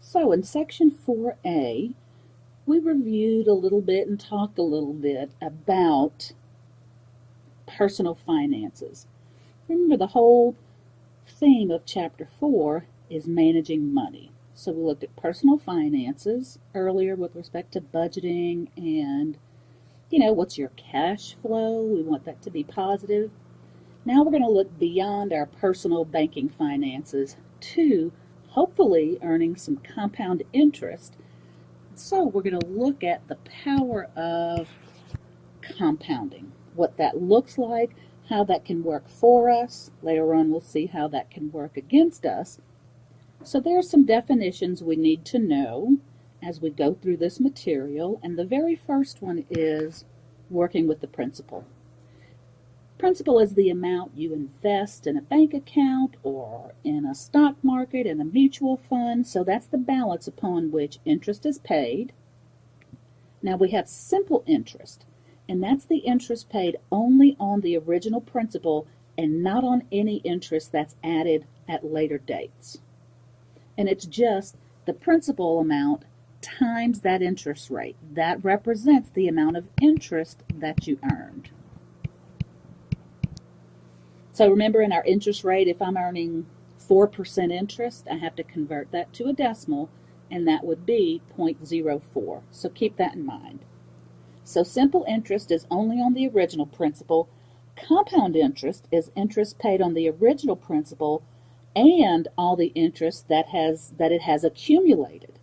So in section 4A, we reviewed a little bit and talked a little bit about personal finances. Remember, the whole theme of chapter 4 is managing money. So we looked at personal finances earlier with respect to budgeting and, what's your cash flow? We want that to be positive. Now we're going to look beyond our personal banking finances to hopefully earning some compound interest. So we're going to look at the power of compounding, what that looks like, how that can work for us. Later on we'll see how that can work against us. So there are some definitions we need to know as we go through this material, and the very first one is working with the principal. Principal is the amount you invest in a bank account or in a stock market, in a mutual fund, so that's the balance upon which interest is paid. Now we have simple interest, and that's the interest paid only on the original principal and not on any interest that's added at later dates. And it's just the principal amount times that interest rate. That represents the amount of interest that you earned. So remember, in our interest rate, if I'm earning 4% interest, I have to convert that to a decimal, and that would be 0.04. So keep that in mind. So simple interest is only on the original principal. Compound interest is interest paid on the original principal and all the interest that it has accumulated.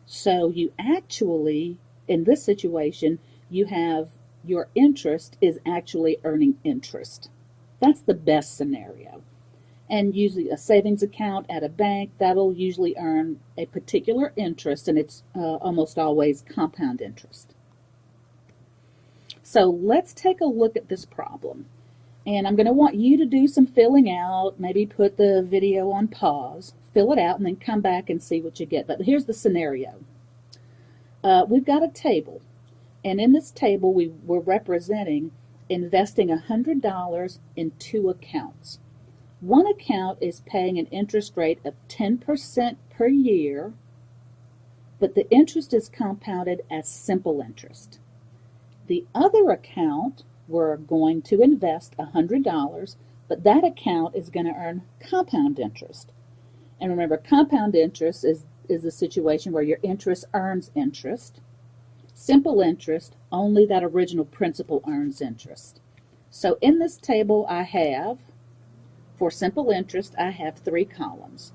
So you actually, in this situation, you have your interest is actually earning interest. That's the best scenario. And usually a savings account at a bank, that'll usually earn a particular interest, and it's almost always compound interest. So let's take a look at this problem. And I'm going to want you to do some filling out, maybe put the video on pause, fill it out, and then come back and see what you get. But here's the scenario. We've got a table, and in this table we're representing investing $100 in two accounts. One account is paying an interest rate of 10% per year, but the interest is compounded as simple interest. The other account, we're going to invest $100, but that account is going to earn compound interest. And remember, compound interest is a situation where your interest earns interest. Simple interest, only that original principal earns interest. So in this table I have, for simple interest, I have 3 columns.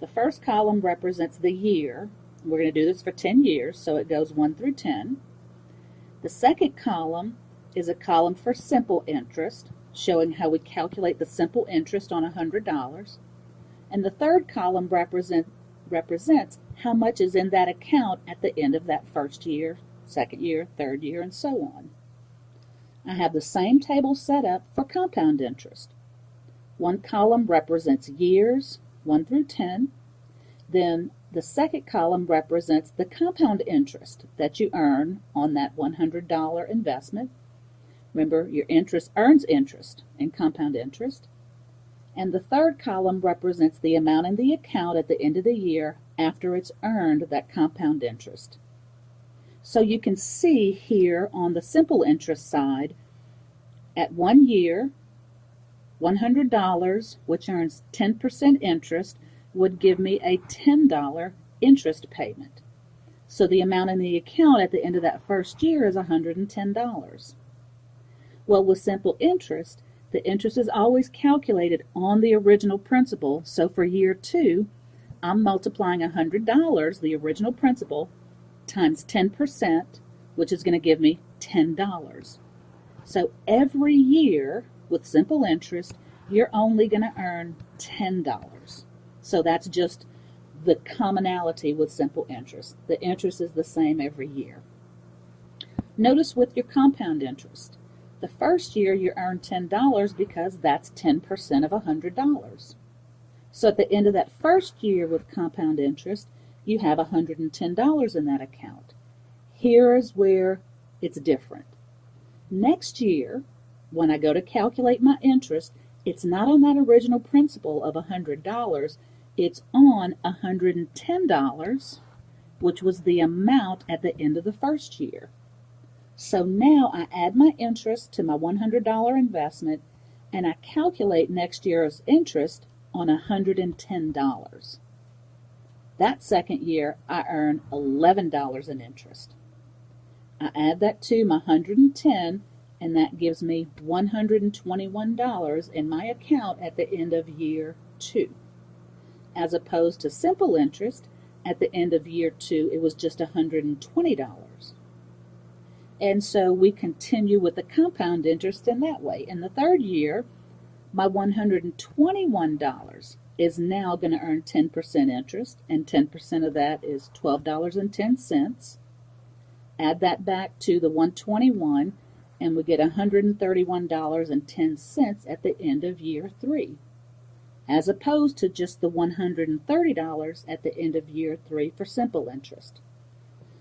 The first column represents the year. We're going to do this for 10 years, so it goes 1 through 10. The second column is a column for simple interest, showing how we calculate the simple interest on $100. And the third column represents how much is in that account at the end of that first year, second year, third year, and so on. I have the same table set up for compound interest. One column represents years, 1 through 10. Then the second column represents the compound interest that you earn on that $100 investment. Remember, your interest earns interest in compound interest. And the third column represents the amount in the account at the end of the year after it's earned that compound interest. So you can see here on the simple interest side, at 1 year, $100, which earns 10% interest, would give me a $10 interest payment. So the amount in the account at the end of that first year is $110. Well, with simple interest, the interest is always calculated on the original principal. So for year 2, I'm multiplying $100, the original principal, times 10%, which is going to give me $10. So every year with simple interest, you're only going to earn $10. So that's just the commonality with simple interest. The interest is the same every year. Notice with your compound interest, the first year you earn $10 because that's 10% of $100. So at the end of that first year with compound interest, you have $110 in that account. Here is where it's different. Next year, when I go to calculate my interest, it's not on that original principal of $100. It's on $110, which was the amount at the end of the first year. So now I add my interest to my $100 investment and I calculate next year's interest on $110. That second year I earn $11 in interest. I add that to my 110 and that gives me $121 in my account at the end of year 2. As opposed to simple interest, at the end of year 2 it was just $120. And so we continue with the compound interest in that way. In the third year, my $121 is now going to earn 10% interest, and 10% of that is $12.10. Add that back to the 121, and we get $131.10 at the end of year 3, as opposed to just the $130 at the end of year 3 for simple interest.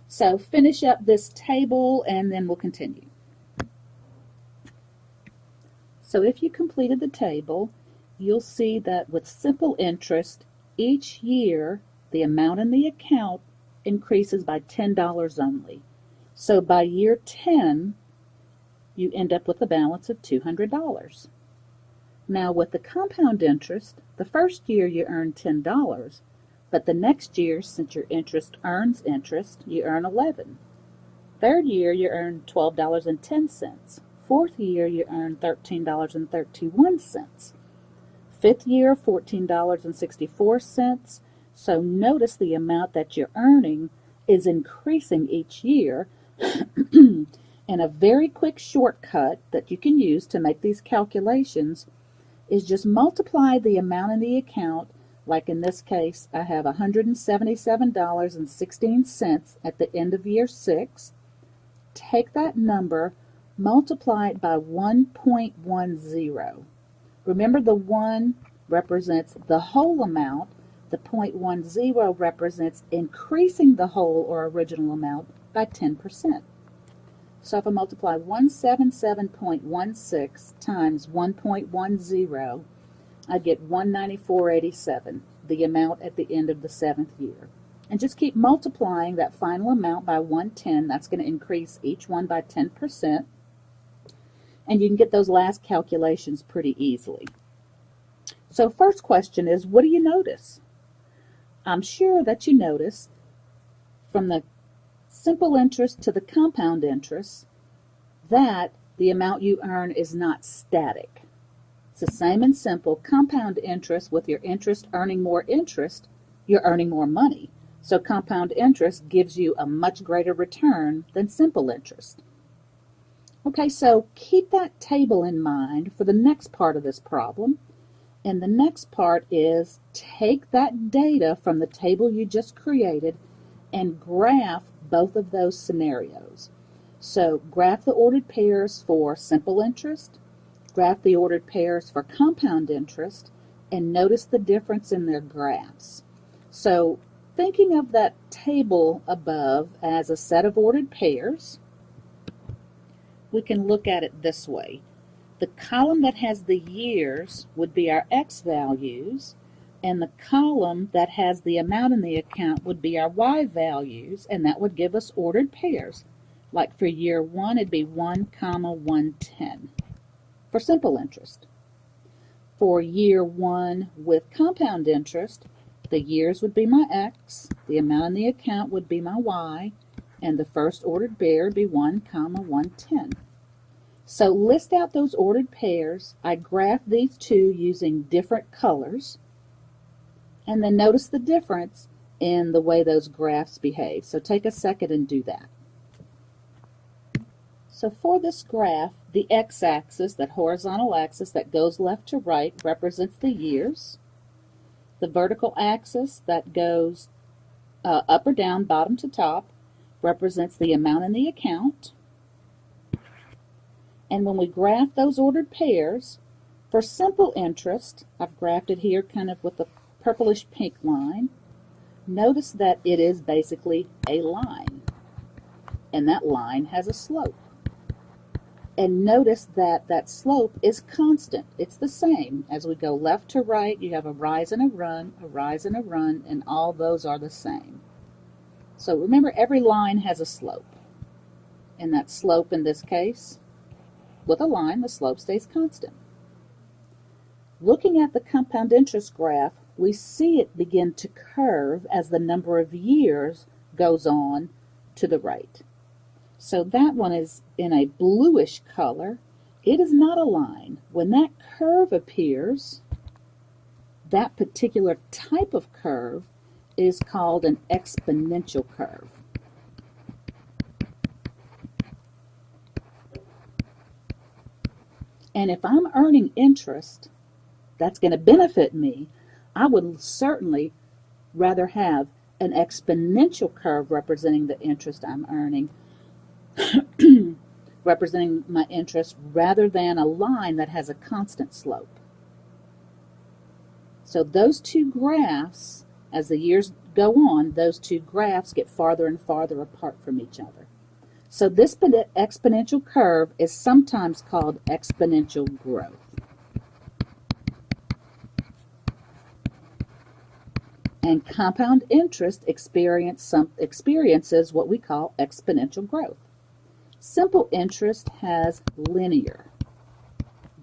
So finish up this table and then we'll continue. So if you completed the table, you'll see that with simple interest, each year the amount in the account increases by $10 only. So by year 10, you end up with a balance of $200. Now with the compound interest, the first year you earn $10, but the next year, since your interest earns interest, you earn $11. Third year, you earn $12.10. Fourth year, you earn $13.31. Fifth year, $14.64. So notice the amount that you're earning is increasing each year. And a very quick shortcut that you can use to make these calculations is just multiply the amount in the account. Like in this case, I have $177.16 at the end of year 6. Take that number, multiply it by 1.10. Remember, the 1 represents the whole amount. The 0.10 represents increasing the whole or original amount by 10%. So if I multiply 177.16 times 1.10, I get $194.87, the amount at the end of the 7th year. And just keep multiplying that final amount by 110. That's going to increase each one by 10%. And you can get those last calculations pretty easily. So first question is, what do you notice? I'm sure that you notice from the simple interest to the compound interest that the amount you earn is not static. It's the same in simple. Compound interest, with your interest earning more interest, you're earning more money. So compound interest gives you a much greater return than simple interest. Okay, so keep that table in mind for the next part of this problem. And the next part is take that data from the table you just created and graph both of those scenarios. So graph the ordered pairs for simple interest, graph the ordered pairs for compound interest, and notice the difference in their graphs. So thinking of that table above as a set of ordered pairs, we can look at it this way. The column that has the years would be our X values, and the column that has the amount in the account would be our Y values, and that would give us ordered pairs. Like for year 1, it'd be 1, 110 for simple interest. For year 1 with compound interest, the years would be my X, the amount in the account would be my Y, and the first ordered pair would be 1, 110. So list out those ordered pairs. I graph these two using different colors. And then notice the difference in the way those graphs behave. So take a second and do that. So for this graph, the x-axis, that horizontal axis that goes left to right, represents the years. The vertical axis that goes up or down, bottom to top, represents the amount in the account. And when we graph those ordered pairs, for simple interest, I've graphed it here kind of with a purplish pink line. Notice that it is basically a line, and that line has a slope. And notice that that slope is constant. It's the same. As we go left to right, you have a rise and a run, a rise and a run, and all those are the same. So remember, every line has a slope. And that slope in this case, with a line, the slope stays constant. Looking at the compound interest graph, we see it begin to curve as the number of years goes on to the right. So that one is in a bluish color. It is not a line. When that curve appears, that particular type of curve is called an exponential curve. And if I'm earning interest, that's going to benefit me. I would certainly rather have an exponential curve representing the interest I'm earning, representing my interest, rather than a line that has a constant slope. So those two graphs, as the years go on, those two graphs get farther and farther apart from each other. So this exponential curve is sometimes called exponential growth. And compound interest experiences what we call exponential growth. Simple interest has linear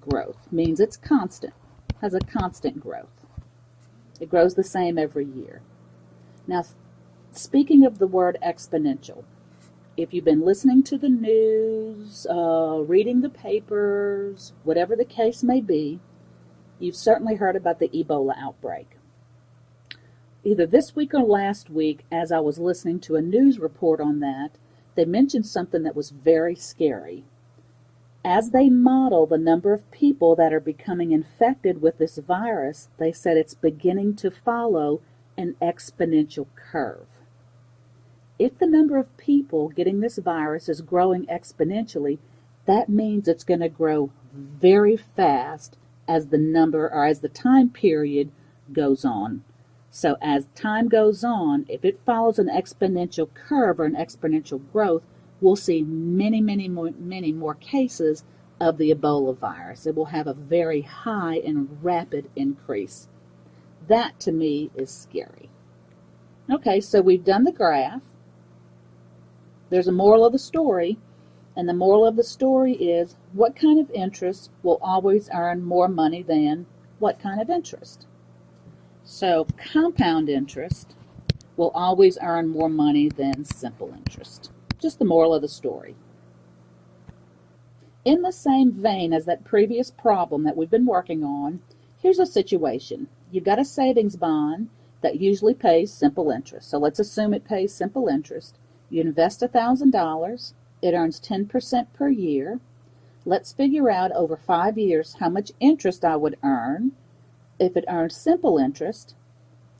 growth, means it's constant, has a constant growth. It grows the same every year. Now, speaking of the word exponential, if you've been listening to the news, reading the papers, whatever the case may be, you've certainly heard about the Ebola outbreak. Either this week or last week, as I was listening to a news report on that, they mentioned something that was very scary. As they model the number of people that are becoming infected with this virus, they said it's beginning to follow an exponential curve. If the number of people getting this virus is growing exponentially, that means it's going to grow very fast as the time period goes on. So as time goes on, if it follows an exponential curve or an exponential growth, we'll see many more cases of the Ebola virus. It will have a very high and rapid increase. That to me is scary. Okay, so we've done the graph. There's a moral of the story, and the moral of the story is what kind of interest will always earn more money than what kind of interest? So compound interest will always earn more money than simple interest. Just the moral of the story. In the same vein as that previous problem that we've been working on, here's a situation. You've got a savings bond that usually pays simple interest. So let's assume it pays simple interest. You invest $1,000. It earns 10% per year. Let's figure out over 5 years how much interest I would earn if it earned simple interest,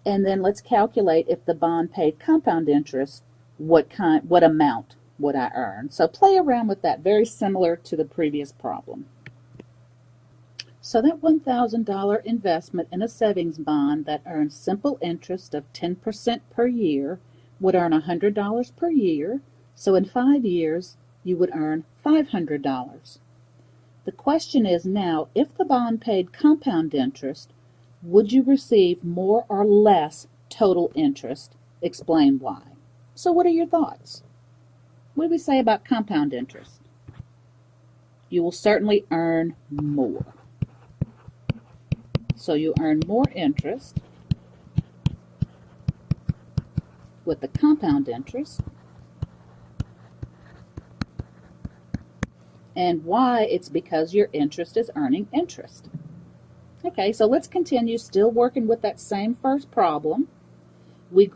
and then let's calculate if the bond paid compound interest, what amount would I earn. So play around with that, very similar to the previous problem. So that $1,000 investment in a savings bond that earns simple interest of 10% per year would earn $100 per year. So in 5 years, you would earn $500. The question is now, if the bond paid compound interest, would you receive more or less total interest? Explain why. So what are your thoughts? What do we say about compound interest? You will certainly earn more. So you earn more interest with the compound interest. And why? It's because your interest is earning interest. Okay, so let's continue, still working with that same first problem. We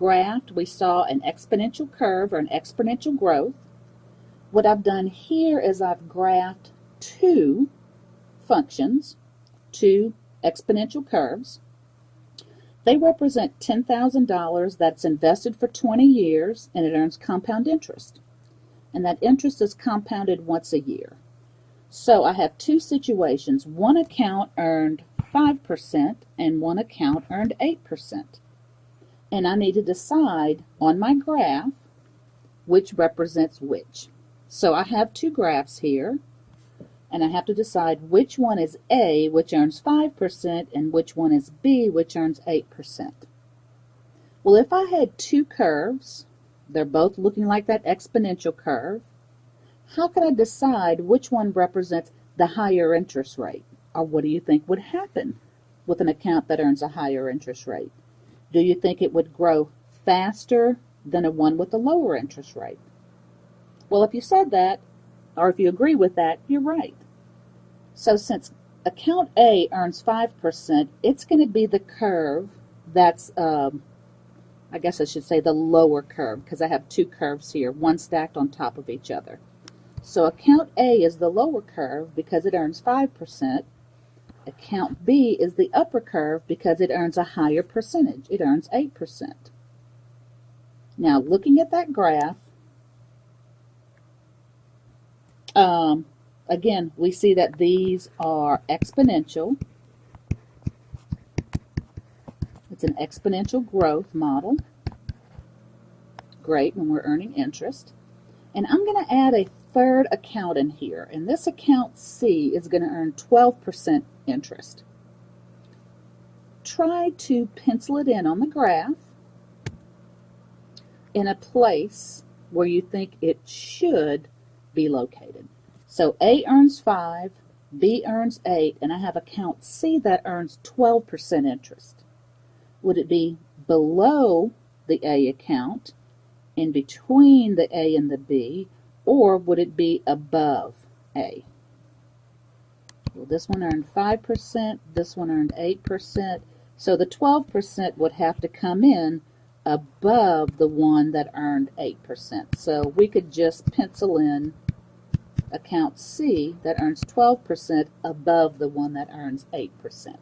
saw an exponential curve or an exponential growth. What I've done here is I've graphed two functions, two exponential curves. They represent $10,000 that's invested for 20 years, and it earns compound interest. And that interest is compounded once a year. So I have two situations. One account earned 5% and one account earned 8%. And I need to decide on my graph which represents which. So I have two graphs here. and I have to decide which one is A, which earns 5%, and which one is B, which earns 8%. Well, if I had two curves, they're both looking like that exponential curve, how can I decide which one represents the higher interest rate? Or what do you think would happen with an account that earns a higher interest rate? Do you think it would grow faster than a one with a lower interest rate? Well, if you said that, or if you agree with that, you're right. So since account A earns 5%, it's going to be the curve that's, I guess I should say the lower curve, because I have two curves here, one stacked on top of each other. So account A is the lower curve because it earns 5%. Account B is the upper curve because it earns a higher percentage. It earns 8%. Now, looking at that graph, again, we see that these are exponential. It's an exponential growth model. Great when we're earning interest. And I'm going to add a third account in here, and this account C is going to earn 12% interest. Try to pencil it in on the graph in a place where you think it should be located. So A earns 5, B earns 8, and I have account C that earns 12% interest. Would it be below the A account, in between the A and the B, or would it be above A? Well, this one earned 5%, this one earned 8%, so the 12% would have to come in above the one that earned 8%. So we could just pencil in account C that earns 12% above the one that earns 8%.